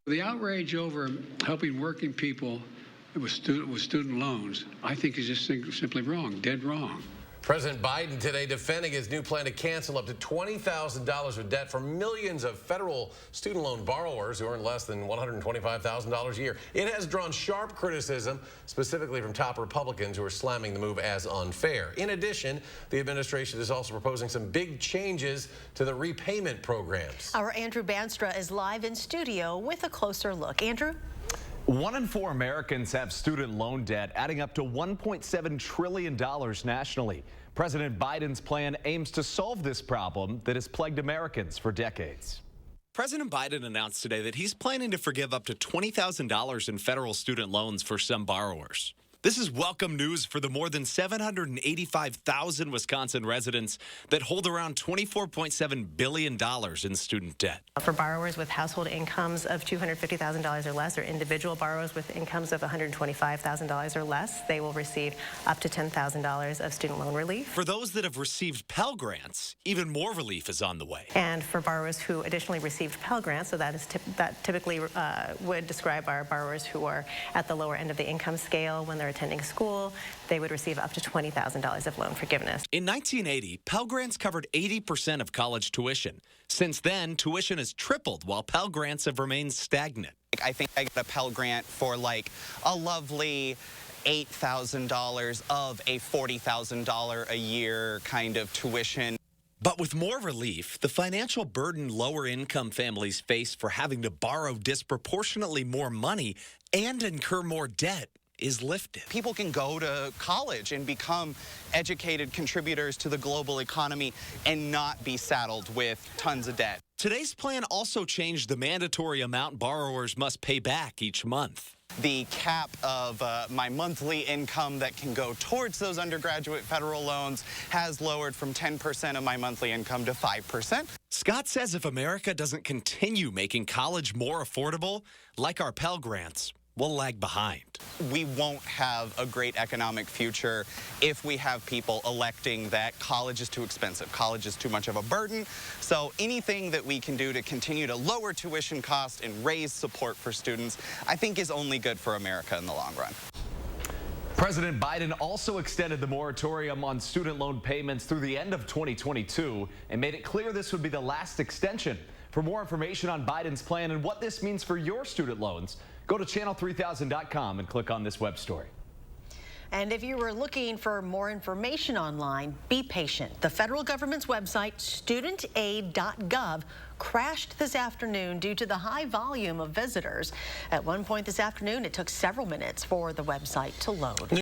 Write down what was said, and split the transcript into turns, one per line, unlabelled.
The outrage over helping working people with student loans, I think, is just simply wrong, dead wrong.
President Biden today defending his new plan to cancel up to $20,000 of debt for millions of federal student loan borrowers who earn less than $125,000 a year. It has drawn sharp criticism, specifically from top Republicans who are slamming the move as unfair. In addition, the administration is also proposing some big changes to the repayment programs.
Our Andrew Banstra is live in studio with a closer look. Andrew?
1 in 4 Americans have student loan debt, adding up to $1.7 trillion nationally. President Biden's plan aims to solve this problem that has plagued Americans for decades.
President Biden announced today that he's planning to forgive up to $20,000 in federal student loans for some borrowers. This is welcome news for the more than 785,000 Wisconsin residents that hold around $24.7 billion in student debt.
For borrowers with household incomes of $250,000 or less, or individual borrowers with incomes of $125,000 or less, they will receive up to $10,000 of student loan relief.
For those that have received Pell Grants, even more relief is on the way.
And for borrowers who additionally received Pell Grants, so that typically would describe our borrowers who are at the lower end of the income scale when they're attending school, they would receive up to $20,000 of loan forgiveness.
In 1980, Pell Grants covered 80% of college tuition. Since then, tuition has tripled while Pell Grants have remained stagnant.
I think I got a Pell Grant for like a lovely $8,000 of a $40,000 a year kind of tuition.
But with more relief, the financial burden lower-income families face for having to borrow disproportionately more money and incur more debt is lifted.
People can go to college and become educated contributors to the global economy and not be saddled with tons of debt.
Today's plan also changed the mandatory amount borrowers must pay back each month.
The cap of my monthly income that can go towards those undergraduate federal loans has lowered from 10% of my monthly income to 5%.
Scott says if America doesn't continue making college more affordable, like our Pell Grants, we'll lag behind.
We won't have a great economic future if we have people electing that college is too expensive, college is too much of a burden. So anything that we can do to continue to lower tuition costs and raise support for students, I think is only good for America in the long run.
President Biden also extended the moratorium on student loan payments through the end of 2022 and made it clear this would be the last extension. For more information on Biden's plan and what this means for your student loans, go to channel3000.com and click on this web story.
And if you were looking for more information online, be patient. The federal government's website, studentaid.gov, crashed this afternoon due to the high volume of visitors. At one point this afternoon, it took several minutes for the website to load.